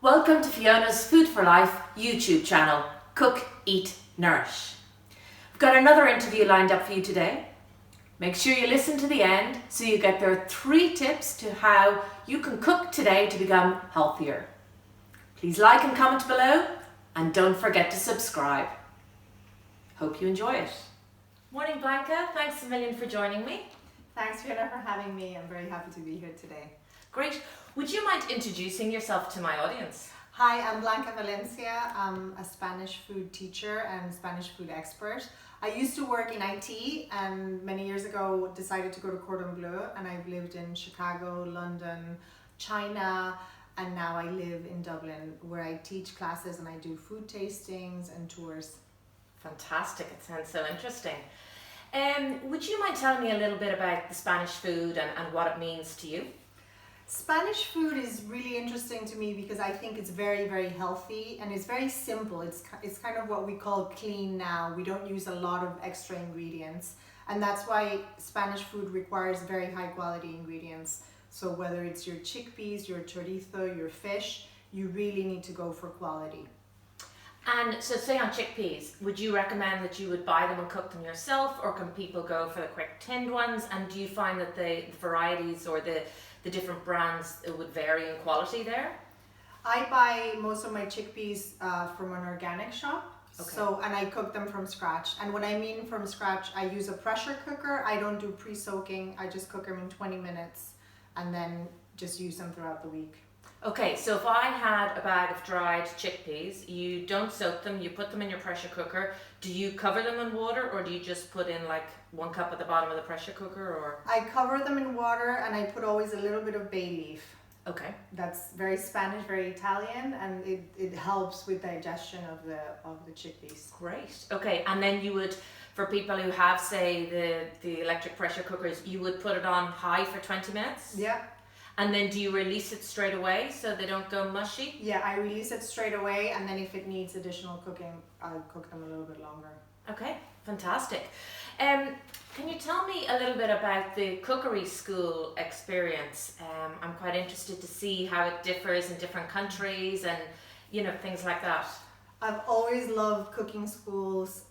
Welcome to Fiona's Food for Life YouTube channel, Cook, Eat, Nourish. We've got another interview lined up for you today. Make sure you listen to the end so you get their 3 tips to how you can cook today to become healthier. Please like and comment below and don't forget to subscribe. Hope you enjoy it. Morning Blanca, thanks a million for joining me. Thanks Fiona for having me. I'm very happy to be here today. Great. Would you mind introducing yourself to my audience? Hi, I'm Blanca Valencia. I'm a Spanish food teacher and Spanish food expert. I used to work in IT and many years ago decided to go to Cordon Bleu, and I've lived in Chicago, London, China, and now I live in Dublin where I teach classes and I do food tastings and tours. Fantastic, it sounds so interesting. Would you mind telling me a little bit about the Spanish food and what it means to you? Spanish food is really interesting to me because I think it's very, very healthy and it's very simple. It's kind of what we call clean now. We don't use a lot of extra ingredients, and that's why Spanish food requires very high quality ingredients. So whether it's your chickpeas, your chorizo, your fish, you really need to go for quality. And so say on chickpeas, would you recommend that you would buy them and cook them yourself, or can people go for the quick tinned ones? And do you find that the varieties or the different brands would vary in quality there? I buy most of my chickpeas from an organic shop. Okay. And I cook them from scratch. And when I mean from scratch, I use a pressure cooker. I don't do pre-soaking. I just cook them in 20 minutes and then just use them throughout the week. Okay, so if I had a bag of dried chickpeas, you don't soak them, you put them in your pressure cooker. Do you cover them in water, or do you just put in like 1 cup at the bottom of the pressure cooker, or? I cover them in water and I put always a little bit of bay leaf. Okay. That's very Spanish, very Italian, and it helps with digestion of the chickpeas. Great. Okay, and then you would, for people who have, say, the electric pressure cookers, you would put it on high for 20 minutes? Yeah. And then do you release it straight away so they don't go mushy? Yeah, I release it straight away, and then if it needs additional cooking, I'll cook them a little bit longer. Okay, fantastic. Can you tell me a little bit about the cookery school experience? I'm quite interested to see how it differs in different countries and, you know, things like that. I've always loved cooking schools,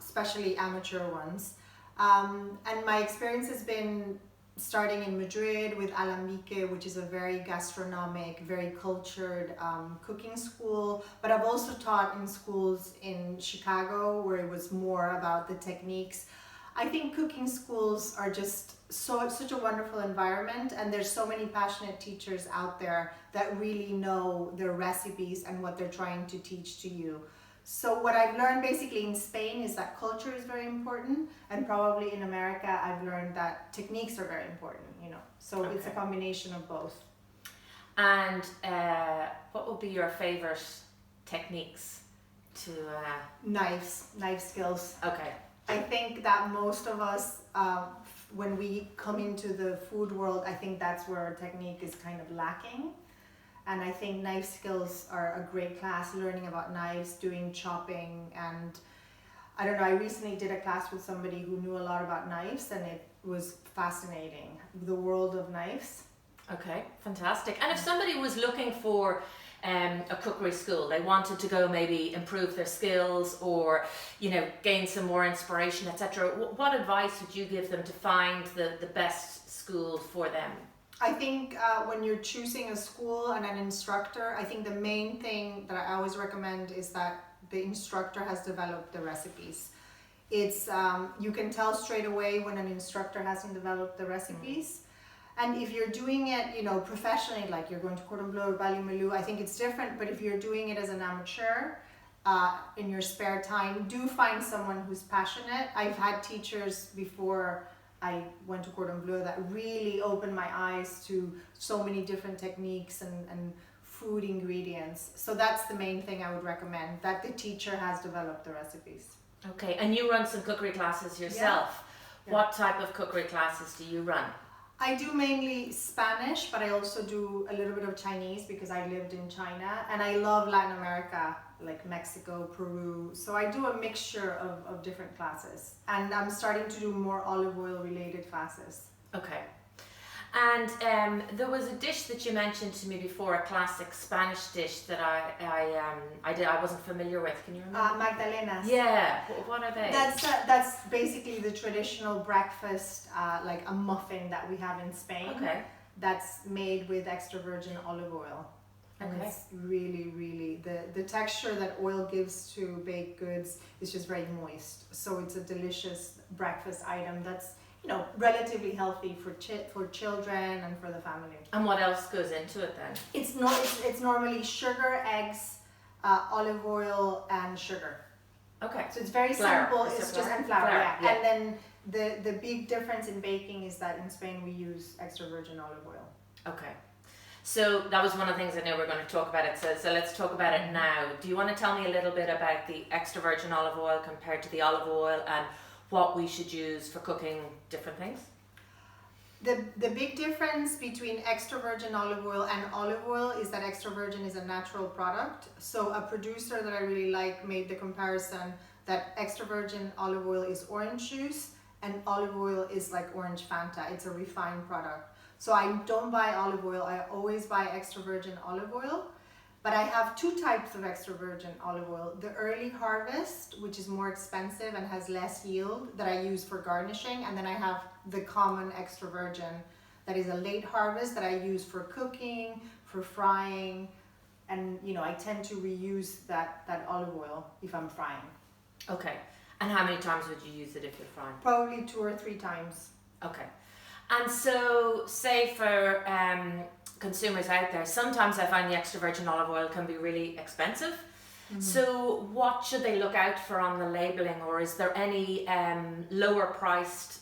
especially amateur ones. And my experience has been starting in Madrid with Alambique, which is a very gastronomic, very cultured cooking school. But I've also taught in schools in Chicago where it was more about the techniques. I think cooking schools are just such a wonderful environment, and there's so many passionate teachers out there that really know their recipes and what they're trying to teach to you. So what I've learned basically in Spain is that culture is very important, and probably in America I've learned that techniques are very important, you know. So It's a combination of both. And what would be your favorite techniques to... Knife skills. Okay. I think that most of us, when we come into the food world, I think that's where our technique is kind of lacking. And I think knife skills are a great class, learning about knives, doing chopping, and I don't know, I recently did a class with somebody who knew a lot about knives, and it was fascinating, the world of knives. Okay, fantastic. And if somebody was looking for a cookery school, they wanted to go maybe improve their skills or, you know, gain some more inspiration, etc., what advice would you give them to find the best school for them? I think when you're choosing a school and an instructor, I think the main thing that I always recommend is that the instructor has developed the recipes. It's you can tell straight away when an instructor hasn't developed the recipes. And if you're doing it, you know, professionally, like you're going to Cordon Bleu or Bali, I think it's different. But if you're doing it as an amateur in your spare time, do find someone who's passionate. I've had teachers before I went to Cordon Bleu that really opened my eyes to so many different techniques and food ingredients. So that's the main thing I would recommend, that the teacher has developed the recipes. Okay, and you run some cookery classes yourself. Yeah. What type of cookery classes do you run? I do mainly Spanish, but I also do a little bit of Chinese because I lived in China, and I love Latin America, like Mexico, Peru. So I do a mixture of different classes, and I'm starting to do more olive oil related classes. Okay. And there was a dish that you mentioned to me before, a classic Spanish dish that I wasn't familiar with. Can you remember? Magdalenas. Yeah. What are they? That's basically the traditional breakfast, like a muffin that we have in Spain. Okay. That's made with extra virgin olive oil. And Okay. it's really, the texture that oil gives to baked goods is just very moist. So it's a delicious breakfast item that's, you know, relatively healthy for children and for the family. And what else goes into it then? It's normally sugar, eggs, olive oil, and sugar. Okay. So it's very Flour. simple. Is it It's flour? just and flour, Flour, yeah. And then the big difference in baking is that in Spain we use extra virgin olive oil. Okay. So that was one of the things I know we're going to talk about it. So let's talk about it now. Do you want to tell me a little bit about the extra virgin olive oil compared to the olive oil and what we should use for cooking different things? The big difference between extra virgin olive oil and olive oil is that extra virgin is a natural product. So a producer that I really like made the comparison that extra virgin olive oil is orange juice and olive oil is like orange Fanta. It's a refined product. So I don't buy olive oil, I always buy extra virgin olive oil. But I have two types of extra virgin olive oil. The early harvest, which is more expensive and has less yield, that I use for garnishing. And then I have the common extra virgin, that is a late harvest that I use for cooking, for frying. And you know, I tend to reuse that olive oil if I'm frying. Okay. And how many times would you use it if you're frying? Probably 2 or 3 times. Okay. And so, say for consumers out there, sometimes I find the extra virgin olive oil can be really expensive. Mm-hmm. So what should they look out for on the labeling, or is there any lower priced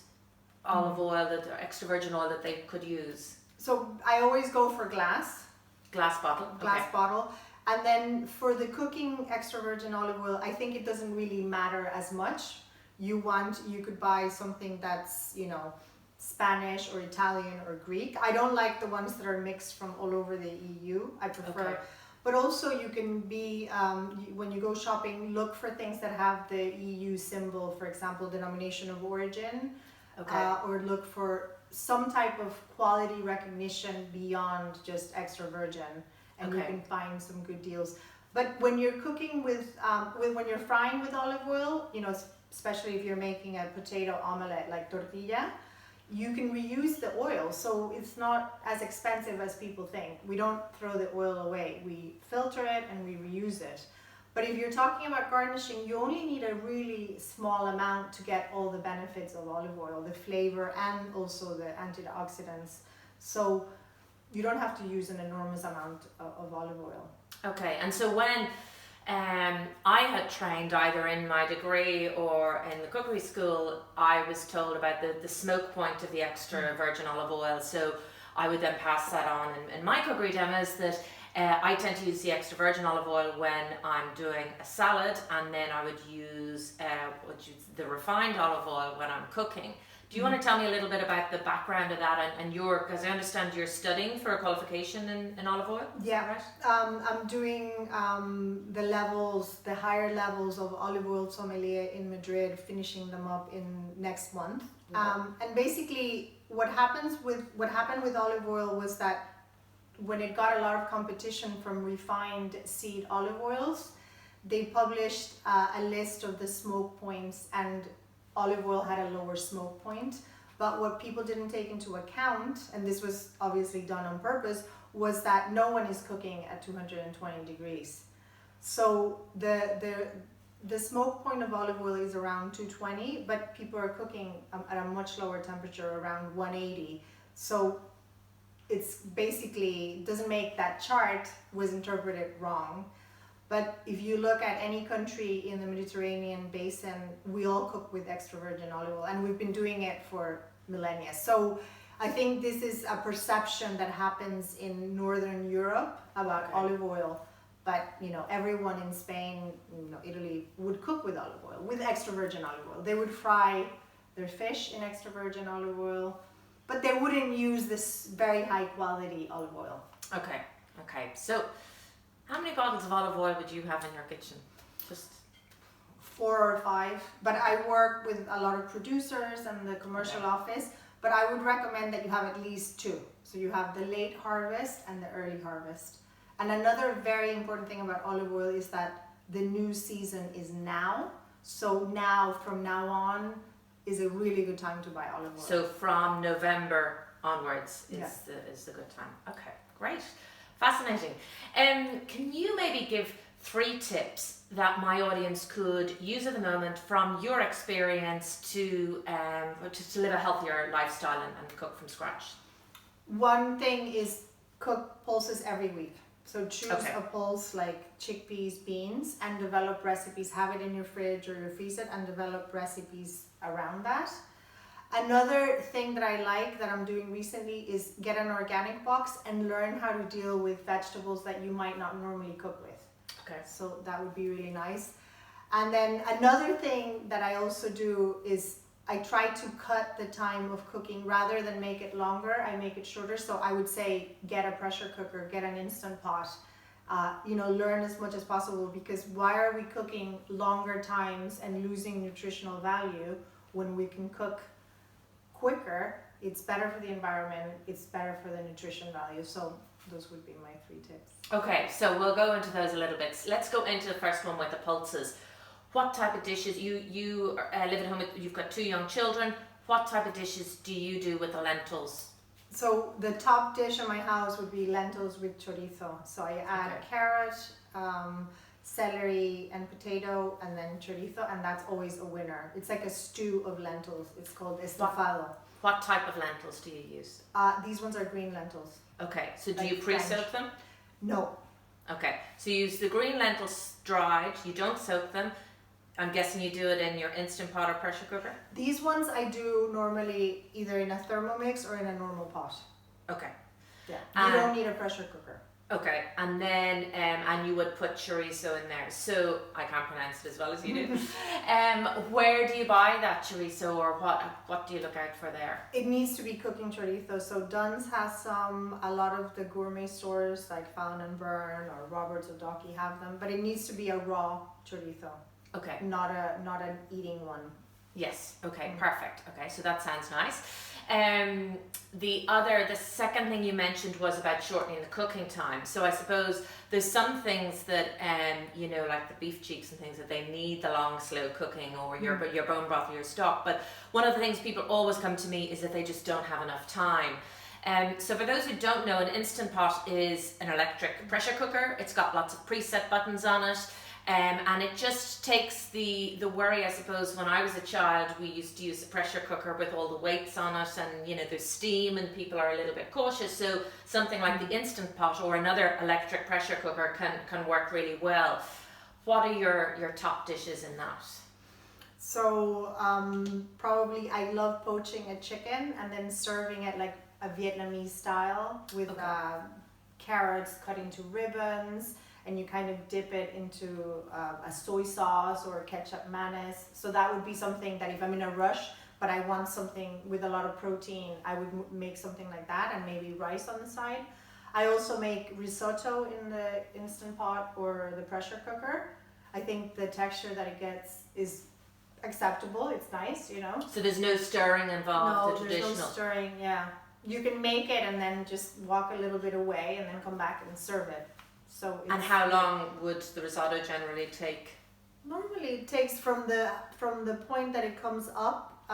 olive oil, that extra virgin oil that they could use? So I always go for glass bottle. Bottle. And then for the cooking extra virgin olive oil, I think it doesn't really matter as much. You could buy something that's, you know, Spanish or Italian or Greek. I don't like the ones that are mixed from all over the EU. I prefer, okay. But also you can be, when you go shopping, look for things that have the EU symbol, for example, denomination of origin, Okay. Or look for some type of quality recognition beyond just extra virgin, and you Okay. can find some good deals. But when you're cooking when you're frying with olive oil, you know, especially if you're making a potato omelette like tortilla, you can reuse the oil, so it's not as expensive as people think. We don't throw the oil away. We filter it and we reuse it. But if you're talking about garnishing, you only need a really small amount to get all the benefits of olive oil, the flavor and also the antioxidants. So you don't have to use an enormous amount of olive oil. Okay, and so when I had trained either in my degree or in the cookery school, I was told about the smoke point of the extra virgin olive oil. So I would then pass that on in my cookery demos, that I tend to use the extra virgin olive oil when I'm doing a salad, and then I would use the refined olive oil when I'm cooking. Do you want to tell me a little bit about the background of that and because I understand you're studying for a qualification in olive oil? Yeah, I'm doing the higher levels of olive oil sommelier in Madrid, finishing them up in next month. Yeah. And basically what happened with olive oil was that when it got a lot of competition from refined seed olive oils, they published a list of the smoke points, and olive oil had a lower smoke point. But what people didn't take into account, and this was obviously done on purpose, was that no one is cooking at 220 degrees. So the smoke point of olive oil is around 220, but people are cooking at a much lower temperature, around 180. So it's basically doesn't make that chart was interpreted wrong. But if you look at any country in the Mediterranean basin, we all cook with extra virgin olive oil, and we've been doing it for millennia. So I think this is a perception that happens in Northern Europe about olive oil. But you know, everyone in Spain, you know, Italy would cook with olive oil, with extra virgin olive oil. They would fry their fish in extra virgin olive oil, but they wouldn't use this very high quality olive oil. Okay. So how many bottles of olive oil would you have in your kitchen? Just 4 or 5, but I work with a lot of producers and the commercial office. but I would recommend that you have at least two. So you have the late harvest and the early harvest. And another very important thing about olive oil is that the new season is now. So now, from now on, is a really good time to buy olive oil. So from November onwards is the good time. Okay, great. Fascinating. Can you maybe give 3 tips that my audience could use at the moment from your experience to live a healthier lifestyle and cook from scratch? One thing is cook pulses every week. So choose a pulse like chickpeas, beans, and develop recipes. Have it in your fridge or your freezer and develop recipes around that. Another thing that I like that I'm doing recently is get an organic box and learn how to deal with vegetables that you might not normally cook with. Okay. So that would be really nice. And then another thing that I also do is I try to cut the time of cooking rather than make it longer. I make it shorter. So I would say get a pressure cooker, get an instant pot. Learn as much as possible, because why are we cooking longer times and losing nutritional value when we can cook quicker? It's better for the environment. It's better for the nutrition value. So those would be my 3 tips. Okay, so we'll go into those a little bit. Let's go into the first one with the pulses. What type of dishes, you live at home, you've got 2 young children. What type of dishes do you do with the lentils? So the top dish in my house would be lentils with chorizo. So I add carrot, celery and potato, and then chorizo, and that's always a winner. It's like a stew of lentils. It's called estofado. What type of lentils do you use? These ones are green lentils. Okay, so do Like you pre-soak them? No. Okay, so you use the green lentils dried, you don't soak them. I'm guessing you do it in your Instant Pot or pressure cooker? These ones I do normally either in a Thermomix or in a normal pot. Okay. Yeah, you don't need a pressure cooker. Okay, and then and you would put chorizo in there. So I can't pronounce it as well as you do. Where do you buy that chorizo, or what do you look out for there? It needs to be cooking chorizo. So Dunn's has a lot of the gourmet stores like Found and Burn or Roberts or Docky have them, but it needs to be a raw chorizo. Okay. Not an eating one. Yes. Okay. Perfect. Okay. So that sounds nice. The second thing you mentioned was about shortening the cooking time. So I suppose there's some things that like the beef cheeks and things, that they need the long slow cooking, or your bone broth or your stock. But one of the things people always come to me is that they just don't have enough time. So for those who don't know, an Instant Pot is an electric pressure cooker. It's got lots of preset buttons on it. And it just takes the worry, I suppose. When I was a child, we used to use a pressure cooker with all the weights on it, and there's steam and people are a little bit cautious. So something like the Instant Pot or another electric pressure cooker can work really well. What are your top dishes in that? So probably I love poaching a chicken and then serving it like a Vietnamese style with carrots cut into ribbons. And you kind of dip it into a soy sauce or ketchup mayonnaise. So that would be something that if I'm in a rush, but I want something with a lot of protein, I would make something like that, and maybe rice on the side. I also make risotto in the Instant Pot or the pressure cooker. I think the texture that it gets is acceptable. It's nice, So there's no stirring involved. No, the traditional. There's no stirring. Yeah, you can make it and then just walk a little bit away and then come back and serve it. And how long would the risotto generally take? Normally it takes from the point that it comes up,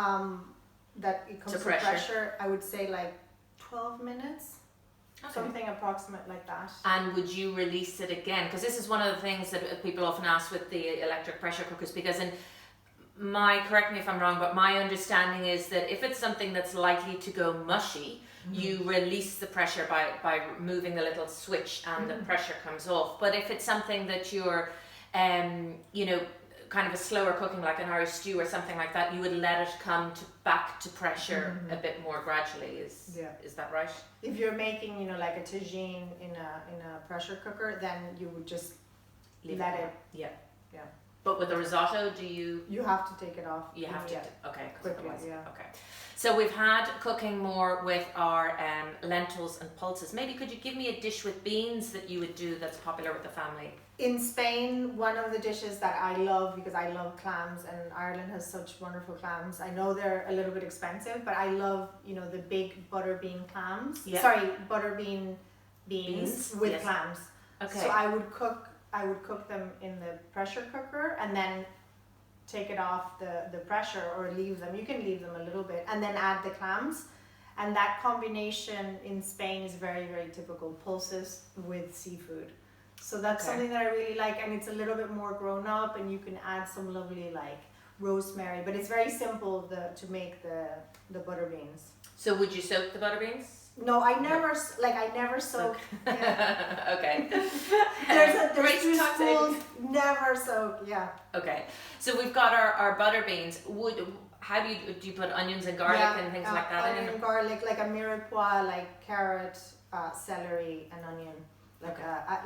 that it comes to pressure, I would say like 12 minutes. Okay. Something approximate like that. And would you release it again? Because this is one of the things that people often ask with the electric pressure cookers, because correct me if I'm wrong, but my understanding is that if it's something that's likely to go mushy, you release the pressure by moving the little switch, and the pressure comes off. But if it's something that you're, kind of a slower cooking, like an Irish stew or something like that, you would let it come back to pressure a bit more gradually. Is that right? If you're making, like a tagine in a pressure cooker, then you would just let it. Yeah. Yeah. But with the risotto, do you? You have to take it off. You have to. Okay. 'Cause quickly. otherwise- Yeah. Okay. So we've had cooking more with our lentils and pulses. Maybe could you give me a dish with beans that you would do that's popular with the family? In Spain, one of the dishes that I love, because I love clams and Ireland has such wonderful clams. I know they're a little bit expensive, but I love, the big butterbean clams. Yeah. Sorry, butterbean beans with yes. clams. Okay. So I would cook them in the pressure cooker and then take it off the pressure or leave them. You can leave them a little bit and then add the clams. And that combination in Spain is very, very typical, pulses with seafood. So that's something that I really like, and it's a little bit more grown up, and you can add some lovely like rosemary, but it's very simple to make the butterbeans. So would you soak the butterbeans? No, I never soak. Yeah. Okay. There's two schools, never soak. Yeah. Okay. So we've got our butterbeans. How do you put onions and garlic and things like that in? Onion, garlic, like a mirepoix, like carrot, celery, and onion. Like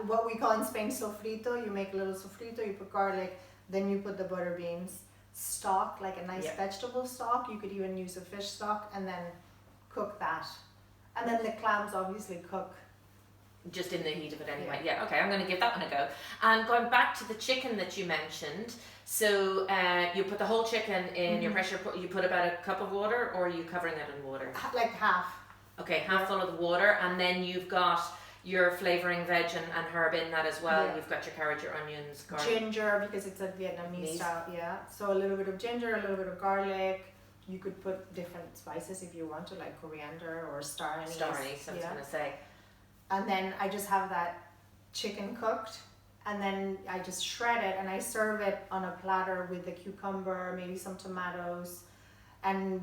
what we call in Spain sofrito. You make a little sofrito, you put garlic, then you put the butterbeans, stock, like a nice vegetable stock. You could even use a fish stock, and then cook that. And then the clams obviously cook. Just in the heat of it anyway. Yeah, okay, I'm going to give that one a go. And going back to the chicken that you mentioned, so you put the whole chicken in your pressure, you put about a cup of water, or are you covering it in water? Like half. Okay, half full of the water, and then you've got your flavouring veg and herb in that as well. Yeah. You've got your carrot, your onions, garlic. Ginger, because it's a Vietnamese style, yeah. So a little bit of ginger, a little bit of garlic. You could put different spices if you want to, like coriander or star anise. Star anise, I was going to say. And then I just have that chicken cooked, and then I just shred it and I serve it on a platter with the cucumber, maybe some tomatoes, and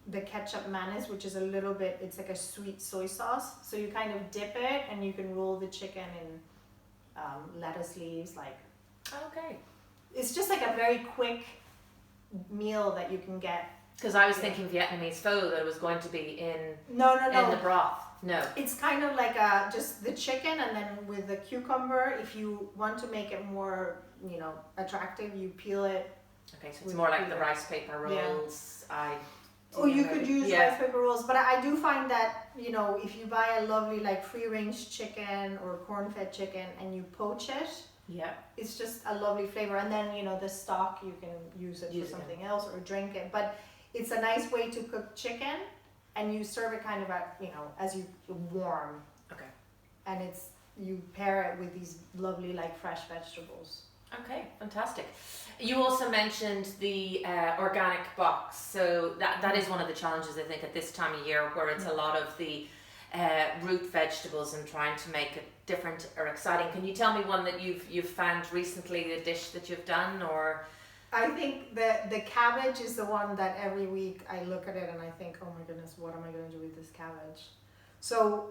the ketchup mayonnaise, which is a little bit, it's like a sweet soy sauce. So you kind of dip it and you can roll the chicken in lettuce leaves. Like, okay. It's just like a very quick meal that you can get. Because I was thinking Vietnamese pho, that it was going to be in No. in the broth. No. It's kind of like just the chicken, and then with the cucumber, if you want to make it more, attractive, you peel it. Okay, so it's more like the rice paper rolls. You could use rice paper rolls, but I do find that, if you buy a lovely like free-range chicken or corn-fed chicken and you poach it, it's just a lovely flavor. And then, the stock, you can use it for something else or drink it. But it's a nice way to cook chicken, and you serve it kind of at, as you warm. Okay. And you pair it with these lovely like fresh vegetables. Okay, fantastic. You also mentioned the organic box. So that is one of the challenges, I think, at this time of year, where it's a lot of the root vegetables and trying to make it different or exciting. Can you tell me one that you've found recently, a dish that you've done, or? I think the cabbage is the one that every week I look at it and I think, oh my goodness, what am I going to do with this cabbage? So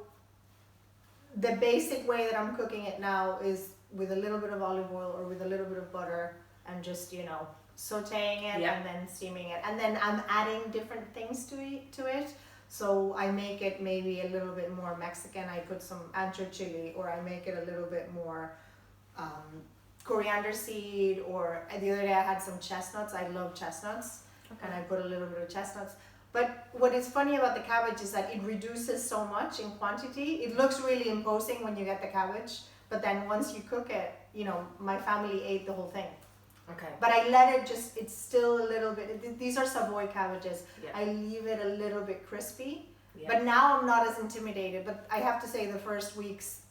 the basic way that I'm cooking it now is with a little bit of olive oil or with a little bit of butter, and just, sauteing it and then steaming it. And then I'm adding different things to it. So I make it maybe a little bit more Mexican. I put some ancho chili, or I make it a little bit more coriander seed, or the other day I had some chestnuts. I love chestnuts, and I put a little bit of chestnuts. But what is funny about the cabbage is that it reduces so much in quantity. It looks really imposing when you get the cabbage, but then once you cook it, my family ate the whole thing. Okay. But I let it it's still a little bit, these are Savoy cabbages. Yeah. I leave it a little bit crispy, but now I'm not as intimidated. But I have to say the first weeks,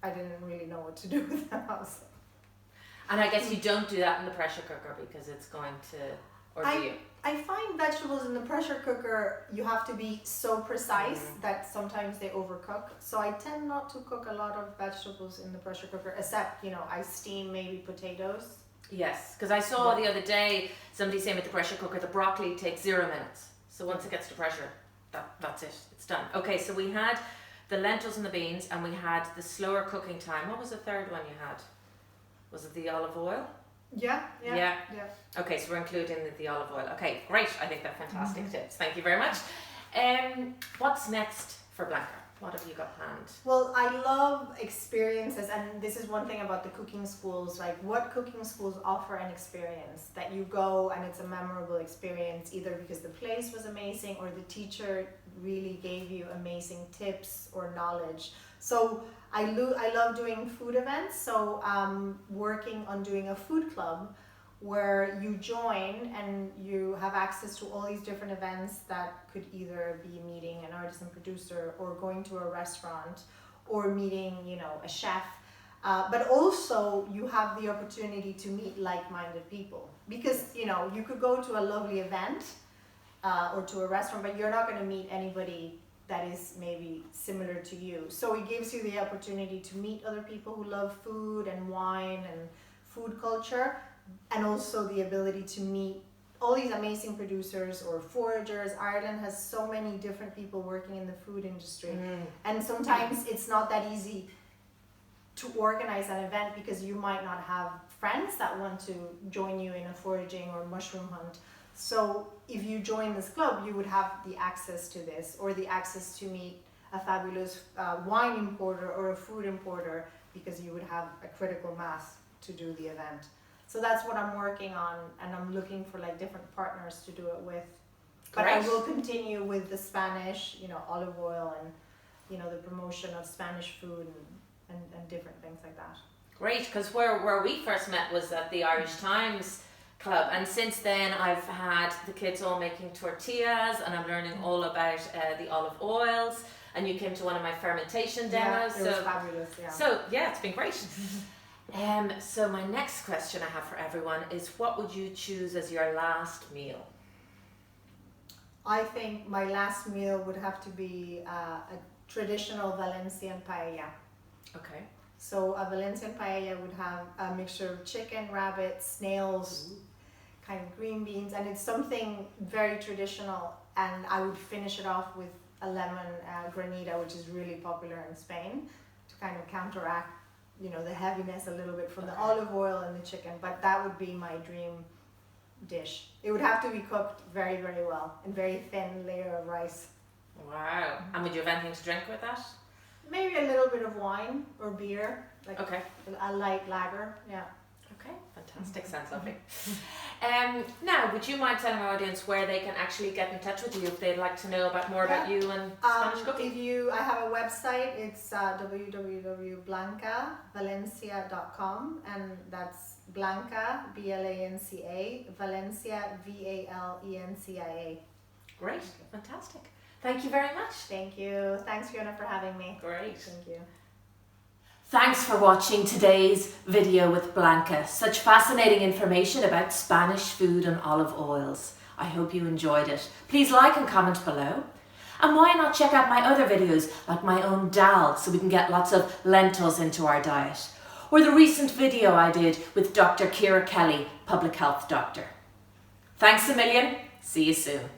I didn't really know what to do with them. And I guess you don't do that in the pressure cooker because it's going to, or do you? I find vegetables in the pressure cooker, you have to be so precise that sometimes they overcook. So I tend not to cook a lot of vegetables in the pressure cooker, except, I steam maybe potatoes. Yes, because I saw the other day somebody saying with the pressure cooker, the broccoli takes 0 minutes. So once it gets to pressure, that's it. It's done. Okay, so we had the lentils and the beans, and we had the slower cooking time. What was the third one you had? Was it the olive oil? Yeah. Okay, so we're including the olive oil. Okay, great. I think they're fantastic tips. Thank you very much. What's next for Blanca? What have you got planned? Well, I love experiences, and this is one thing about the cooking schools, like what cooking schools offer an experience that you go and it's a memorable experience, either because the place was amazing or the teacher really gave you amazing tips or knowledge. So I love doing food events, so working on doing a food club where you join and you have access to all these different events that could either be meeting an artisan producer or going to a restaurant or meeting, you know, a chef. But also you have the opportunity to meet like-minded people, because, you know, you could go to a lovely event or to a restaurant, but you're not going to meet anybody that is maybe similar to you. So it gives you the opportunity to meet other people who love food and wine and food culture, and also the ability to meet all these amazing producers or foragers. Ireland has so many different people working in the food industry, and sometimes it's not that easy to organize an event because you might not have friends that want to join you in a foraging or mushroom hunt. So if you join this club, you would have the access to this, or the access to meet a fabulous wine importer or a food importer, because you would have a critical mass to do the event. So that's what I'm working on, and I'm looking for like different partners to do it with. But Great. I will continue with the Spanish, you know, olive oil and, you know, the promotion of Spanish food and different things like that. Great, because where we first met was at the Irish Times Club, and since then I've had the kids all making tortillas, and I'm learning all about the olive oils, and you came to one of my fermentation demos. Yeah, it was fabulous, yeah. So yeah, it's been great. So my next question I have for everyone is, what would you choose as your last meal? I think my last meal would have to be a traditional Valencian paella. Okay. So a Valencian paella would have a mixture of chicken, rabbit, snails, kind of green beans, and it's something very traditional. And I would finish it off with a lemon granita, which is really popular in Spain, to kind of counteract, you know, the heaviness a little bit from the olive oil and the chicken. But that would be my dream dish. It would have to be cooked very, very well, in very thin layer of rice. Wow. And would you have anything to drink with that? Maybe a little bit of wine or beer, like Okay. a light lager, yeah. Okay, fantastic. Sounds lovely. Now, would you mind telling our audience where they can actually get in touch with you if they'd like to know about more about you and Spanish cooking? I have a website, it's www.blancavalencia.com, and that's Blanca, B-L-A-N-C-A, Valencia, V-A-L-E-N-C-I-A. Great, fantastic. Thank you very much. Thank you. Thanks, Fiona, for having me. Great. Thank you. Thanks for watching today's video with Blanca. Such fascinating information about Spanish food and olive oils. I hope you enjoyed it. Please like and comment below. And why not check out my other videos, like my own dal, so we can get lots of lentils into our diet. Or the recent video I did with Dr. Ciara Kelly, public health doctor. Thanks a million. See you soon.